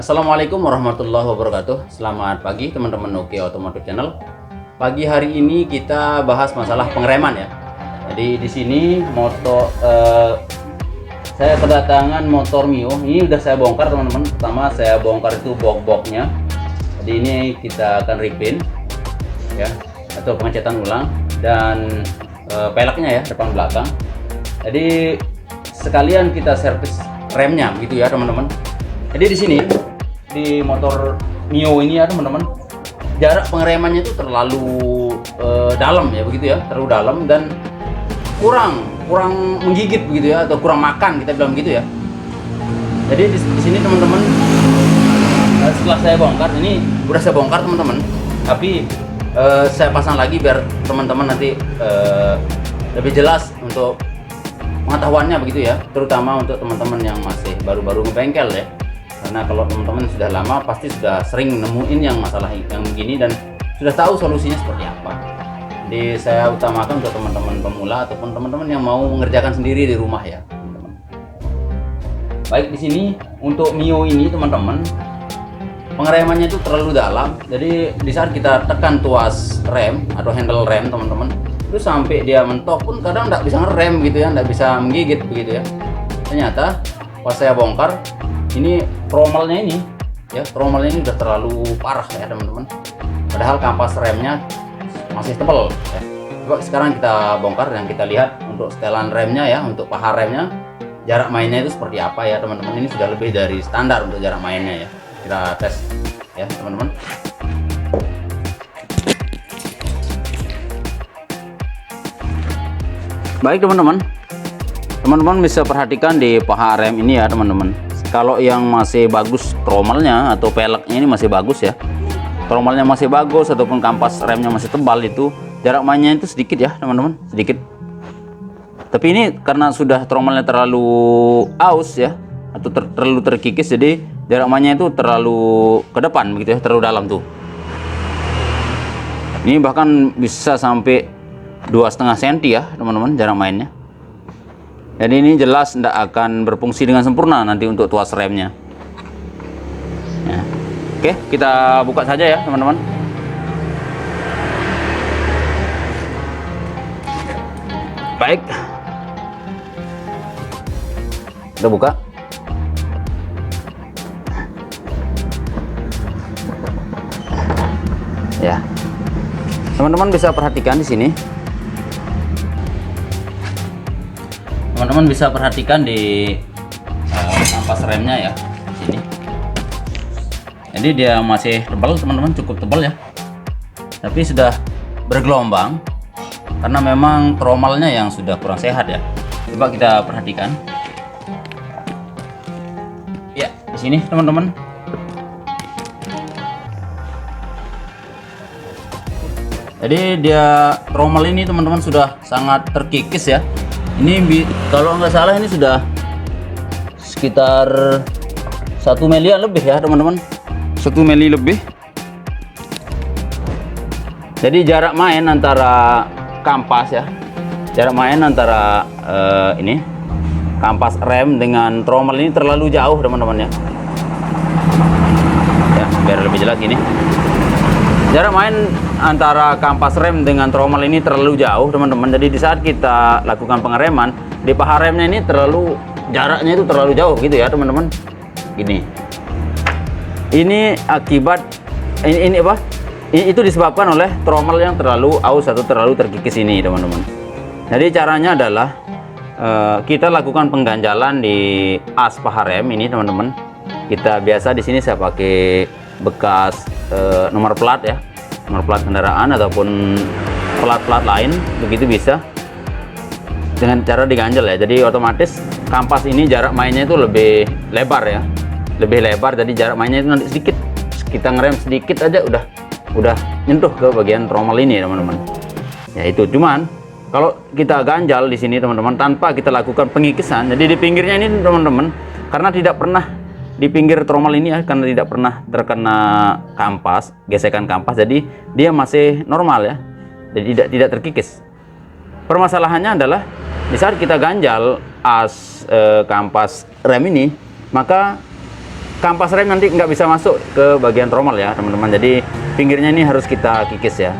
Assalamualaikum warahmatullahi wabarakatuh. Selamat pagi teman-teman Oke Automotive Channel. Pagi hari ini kita bahas masalah pengereman ya. Jadi di sini saya kedatangan motor Mio. Ini udah saya bongkar teman-teman. Pertama saya bongkar itu box-boxnya. Jadi ini kita akan repaint ya, atau pengecatan ulang, dan peleknya ya, depan belakang. Jadi sekalian kita servis remnya gitu ya teman-teman. Jadi di sini di motor Mio ini ya teman-teman, jarak pengeremannya itu terlalu dalam ya, begitu ya, terlalu dalam dan kurang menggigit begitu ya, atau kurang makan kita bilang gitu ya. Jadi di sini teman-teman, setelah saya bongkar, ini udah saya bongkar teman-teman, tapi saya pasang lagi biar teman-teman nanti lebih jelas untuk pengetahuannya begitu ya, terutama untuk teman-teman yang masih baru-baru ngebengkel ya. Karena kalau teman-teman sudah lama pasti sudah sering nemuin yang masalah yang begini dan sudah tahu solusinya seperti apa. Jadi saya utamakan untuk teman-teman pemula ataupun teman-teman yang mau mengerjakan sendiri di rumah ya, teman-teman. Baik, di sini untuk Mio ini teman-teman, pengeremannya itu terlalu dalam. Jadi di saat kita tekan tuas rem atau handle rem teman-teman, itu sampai dia mentok pun kadang nggak bisa ngerem gitu ya, nggak bisa menggigit begitu ya. Ternyata pas saya bongkar, ini trommelnya ini udah terlalu parah ya teman-teman. Padahal kampas remnya masih tebal ya. Coba sekarang kita bongkar dan kita lihat untuk setelan remnya ya, untuk paha remnya, jarak mainnya itu seperti apa ya teman-teman. Ini sudah lebih dari standar untuk jarak mainnya ya. Kita tes ya teman-teman. Baik teman-teman bisa perhatikan di paha rem ini ya teman-teman. Kalau yang masih bagus trommelnya atau peleknya ini masih bagus ya, trommelnya masih bagus ataupun kampas remnya masih tebal, itu jarak mainnya itu sedikit ya teman-teman, sedikit. Tapi ini karena sudah trommelnya terlalu aus ya, atau terlalu terkikis, jadi jarak mainnya itu terlalu ke depan begitu ya, terlalu dalam tuh. Ini bahkan bisa sampai 2,5 cm ya teman-teman jarak mainnya. Jadi ini jelas tidak akan berfungsi dengan sempurna nanti untuk tuas remnya ya. Oke, kita buka saja ya teman-teman. Baik, kita buka. Ya, teman-teman bisa perhatikan di sini. Teman-teman bisa perhatikan di kampas remnya ya, di sini. Jadi dia masih tebal teman-teman, cukup tebal ya. Tapi sudah bergelombang karena memang trommelnya yang sudah kurang sehat ya. Coba kita perhatikan. Ya, di sini teman-teman. Jadi dia trommel ini teman-teman sudah sangat terkikis ya. Ini kalau nggak salah ini sudah sekitar 1 mili lebih ya teman-teman, 1 mili lebih. Jadi jarak main antara kampas ya, jarak main antara ini kampas rem dengan trommel ini terlalu jauh teman-teman ya. Ya, biar lebih jelas ini. Jarak main antara kampas rem dengan trommel ini terlalu jauh teman-teman. Jadi di saat kita lakukan pengereman, di paha remnya ini jaraknya itu terlalu jauh gitu ya teman-teman. Gini. Ini akibat ini apa? Itu disebabkan oleh trommel yang terlalu aus atau terlalu terkikis ini teman-teman. Jadi caranya adalah kita lakukan pengganjalan di as paha rem ini teman-teman. Kita biasa di sini saya pakai bekas nomor plat ya, nomor plat kendaraan ataupun plat-plat lain, begitu bisa dengan cara diganjel ya. Jadi otomatis kampas ini jarak mainnya itu lebih lebar ya, lebih lebar. Jadi jarak mainnya itu nanti sedikit, kita ngerem sedikit aja udah nyentuh ke bagian trommel ini teman-teman. Ya itu, cuman kalau kita ganjal di sini teman-teman tanpa kita lakukan pengikisan, jadi di pinggirnya ini teman-teman, karena tidak pernah di pinggir trommel ini ya, karena tidak pernah terkena kampas, gesekan kampas, jadi dia masih normal ya, jadi tidak terkikis. Permasalahannya adalah di saat kita ganjal as kampas rem ini, maka kampas rem nanti nggak bisa masuk ke bagian trommel ya teman-teman. Jadi pinggirnya ini harus kita kikis ya,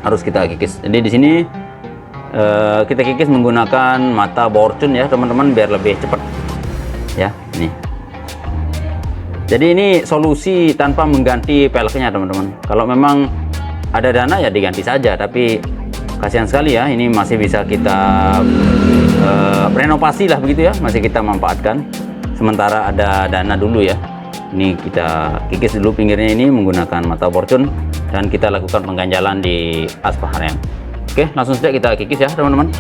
harus kita kikis. Jadi di sini kita kikis menggunakan mata borcun ya teman-teman, biar lebih cepat ya. Nih, jadi ini solusi tanpa mengganti peleknya teman-teman. Kalau memang ada dana ya diganti saja, tapi kasihan sekali ya, ini masih bisa kita renovasi lah begitu ya, masih kita manfaatkan sementara ada dana dulu ya. Ini kita kikis dulu pinggirnya ini menggunakan mata borcun, dan kita lakukan pengganjalan di aspal rem. Oke, langsung saja kita kikis ya teman-teman.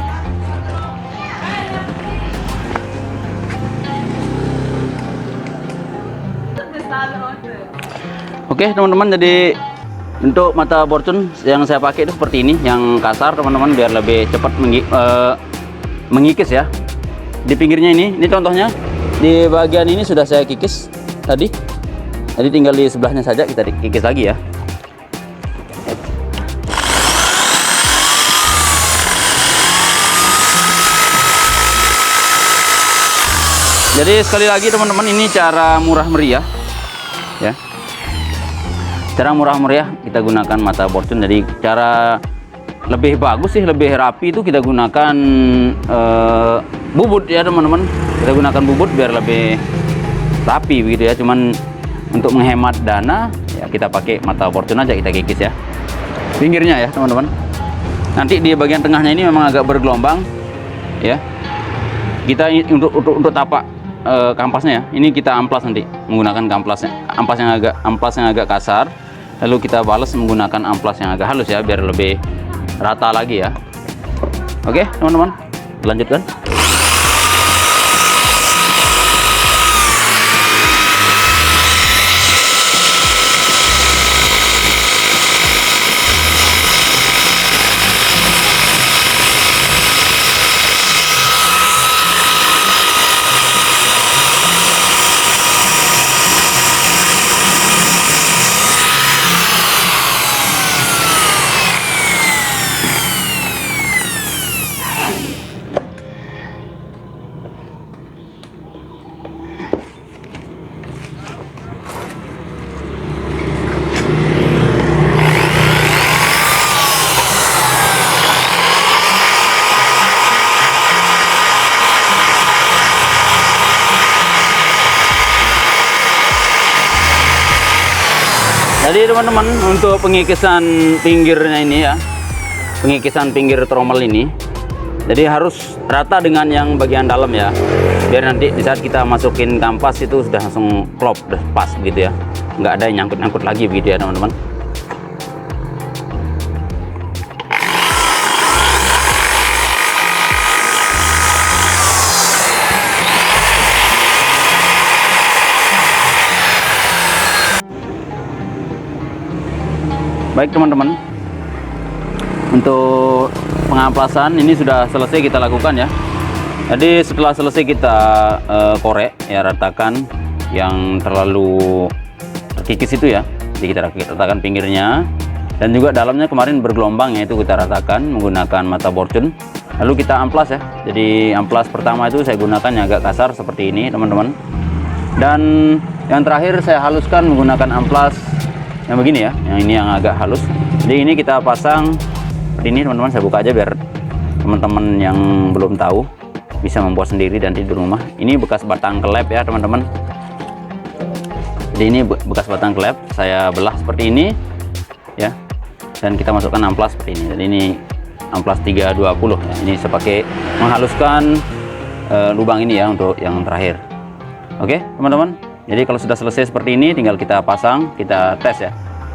Oke teman-teman, jadi untuk mata borcun yang saya pakai itu seperti ini, yang kasar teman-teman, biar lebih cepat mengikis ya. Di pinggirnya ini contohnya, di bagian ini sudah saya kikis tadi. Jadi tinggal di sebelahnya saja kita kikis lagi ya. Jadi sekali lagi teman-teman, ini cara murah meriah ya. Cara murah meriah kita gunakan mata borcun. Jadi cara lebih bagus sih, lebih rapi itu kita gunakan bubut ya teman-teman. Kita gunakan bubut biar lebih rapi begitu ya. Cuman untuk menghemat dana ya kita pakai mata borcun aja, kita kikis ya pinggirnya ya teman-teman. Nanti di bagian tengahnya ini memang agak bergelombang ya. Kita untuk tapak kampasnya ya, ini kita amplas nanti menggunakan amplas yang agak kasar, lalu kita balas menggunakan amplas yang agak halus ya, biar lebih rata lagi ya. Oke teman-teman, lanjutkan. Jadi teman-teman, untuk pengikisan pinggirnya ini ya, pengikisan pinggir trommel ini, jadi harus rata dengan yang bagian dalam ya, biar nanti di saat kita masukin kampas itu sudah langsung klop, udah pas gitu ya, nggak ada yang nyangkut-nyangkut lagi begitu ya teman-teman. Baik teman-teman, untuk pengamplasan ini sudah selesai kita lakukan ya. Jadi setelah selesai kita korek ya, ratakan yang terlalu terkikis itu ya. Jadi kita ratakan pinggirnya, dan juga dalamnya kemarin bergelombang ya, itu kita ratakan menggunakan mata borcun. Lalu kita amplas ya. Jadi amplas pertama itu saya gunakan yang agak kasar seperti ini teman-teman, dan yang terakhir saya haluskan menggunakan amplas yang begini ya, yang ini yang agak halus. Jadi ini kita pasang seperti ini teman-teman. Saya buka aja biar teman-teman yang belum tahu bisa membuat sendiri dan di rumah. Ini bekas batang kelep ya teman-teman. Jadi ini bekas batang kelep, saya belah seperti ini ya, dan kita masukkan amplas seperti ini. Jadi ini amplas 320 ya. Ini saya pakai menghaluskan lubang ini ya untuk yang terakhir. Oke teman-teman, jadi kalau sudah selesai seperti ini tinggal kita pasang, kita tes ya.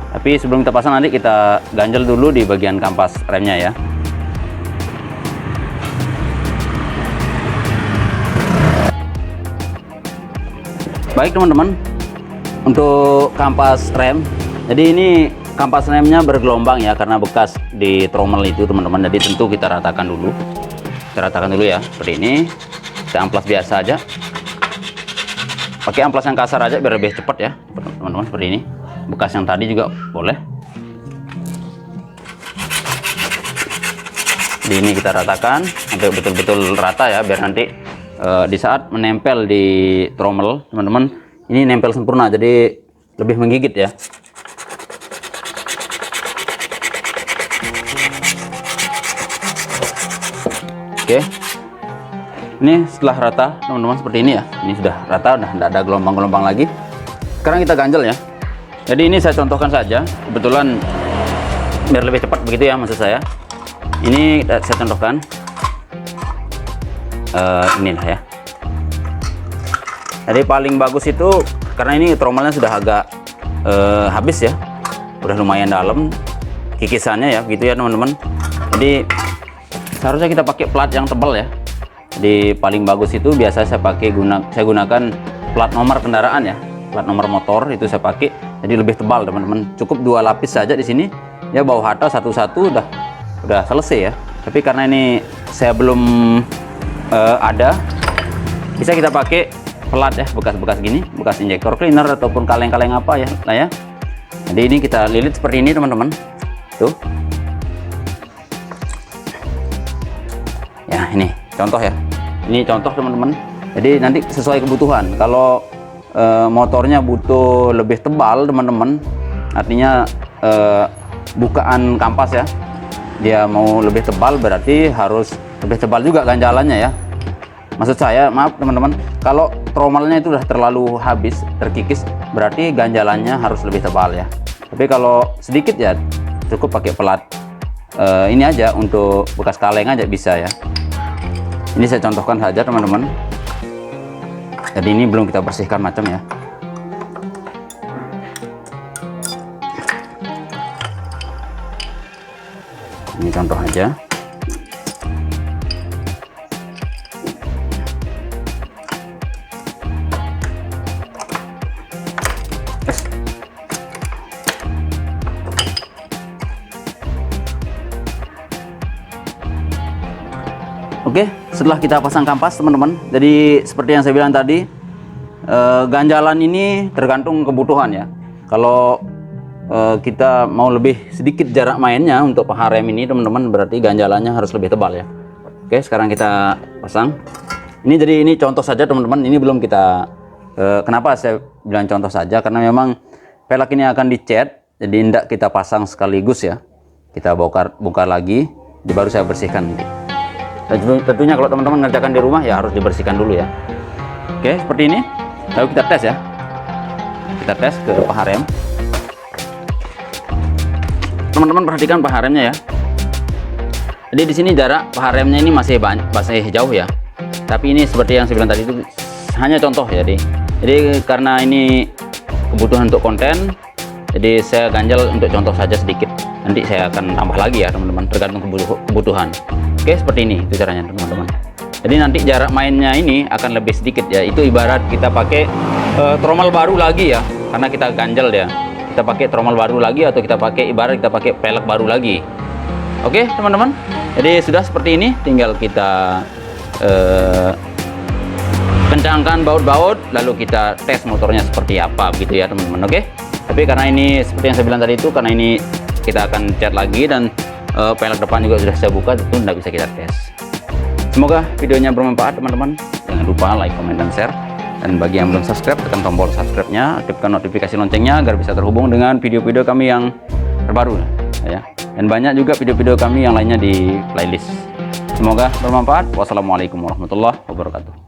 Tapi sebelum kita pasang nanti kita ganjel dulu di bagian kampas remnya ya. Baik teman-teman, untuk kampas rem, jadi ini kampas remnya bergelombang ya, karena bekas di trommel itu teman-teman. Jadi tentu kita ratakan dulu. Kita ratakan dulu ya, seperti ini. Kita amplas biasa aja. Pakai amplas yang kasar aja biar lebih cepat ya teman-teman, seperti ini. Bekas yang tadi juga boleh. Di ini kita ratakan sampai betul-betul rata ya, biar nanti di saat menempel di trommel teman-teman ini nempel sempurna, jadi lebih menggigit ya. Oke, ini setelah rata teman-teman seperti ini ya. Ini sudah rata, udah tidak ada gelombang-gelombang lagi. Sekarang kita ganjel ya. Jadi ini saya contohkan saja, kebetulan biar lebih cepat begitu ya maksud saya. Ini saya contohkan. Inilah ya. Jadi paling bagus itu karena ini trommelnya sudah agak habis ya, udah lumayan dalam kikisannya ya, gitu ya teman-teman. Jadi seharusnya kita pakai plat yang tebal ya. Jadi paling bagus itu biasa saya gunakan plat nomor kendaraan ya, plat nomor motor itu saya pakai. Jadi lebih tebal teman-teman. Cukup 2 lapis saja di sini. Ya bawa hata satu-satu udah selesai ya. Tapi karena ini saya belum ada, bisa kita pakai pelat ya, bekas-bekas gini, bekas injektor cleaner ataupun kaleng-kaleng apa ya lah ya. Jadi ini kita lilit seperti ini teman-teman. Tuh. Ya, ini contoh ya. Ini contoh teman-teman. Jadi nanti sesuai kebutuhan. Kalau motornya butuh lebih tebal teman-teman, artinya bukaan kampas ya, dia mau lebih tebal berarti harus lebih tebal juga ganjalannya ya. Maksud saya, maaf teman-teman, kalau trommelnya itu udah terlalu habis, terkikis, berarti ganjalannya harus lebih tebal ya. Tapi kalau sedikit ya cukup pakai pelat ini aja, untuk bekas kaleng aja bisa ya. Ini saya contohkan saja teman-teman. Jadi ini belum kita bersihkan macam ya. Ini contoh aja. Oke, setelah kita pasang kampas teman-teman, jadi seperti yang saya bilang tadi, ganjalan ini tergantung kebutuhan ya. Kalau kita mau lebih sedikit jarak mainnya untuk paha rem ini teman-teman, berarti ganjalannya harus lebih tebal ya. Oke, sekarang kita pasang. Ini contoh saja teman-teman, ini belum kita kenapa saya bilang contoh saja, karena memang pelek ini akan dicat, jadi tidak kita pasang sekaligus ya. Kita bongkar lagi, baru saya bersihkan. Dan tentunya kalau teman-teman ngerjakan di rumah ya harus dibersihkan dulu ya. Oke, seperti ini. Lalu kita tes ya. Kita tes ke paha rem. Teman-teman perhatikan paha remnya ya. Jadi di sini jarak paha remnya ini masih jauh ya. Tapi ini seperti yang saya bilang tadi itu hanya contoh ya. Jadi karena ini kebutuhan untuk konten, jadi saya ganjel untuk contoh saja sedikit. Nanti saya akan tambah lagi ya teman-teman, tergantung kebutuhan. Oke, seperti ini itu caranya teman-teman. Jadi nanti jarak mainnya ini akan lebih sedikit ya. Itu ibarat kita pakai trommel baru lagi ya, karena kita ganjel ya. Kita pakai trommel baru lagi, atau kita pakai ibarat kita pakai pelek baru lagi. Oke teman-teman. Jadi sudah seperti ini, tinggal kita kencangkan baut-baut, lalu kita tes motornya seperti apa begitu ya teman-teman. Oke. Tapi karena ini seperti yang saya bilang tadi itu, karena ini kita akan cat lagi dan pelek depan juga sudah saya buka, itu tidak bisa kita tes. Semoga videonya bermanfaat teman-teman. Jangan lupa like, comment, dan share. Dan bagi yang belum subscribe, tekan tombol subscribe-nya, aktifkan notifikasi loncengnya agar bisa terhubung dengan video-video kami yang terbaru ya. Dan banyak juga video-video kami yang lainnya di playlist. Semoga bermanfaat. Wassalamualaikum warahmatullahi wabarakatuh.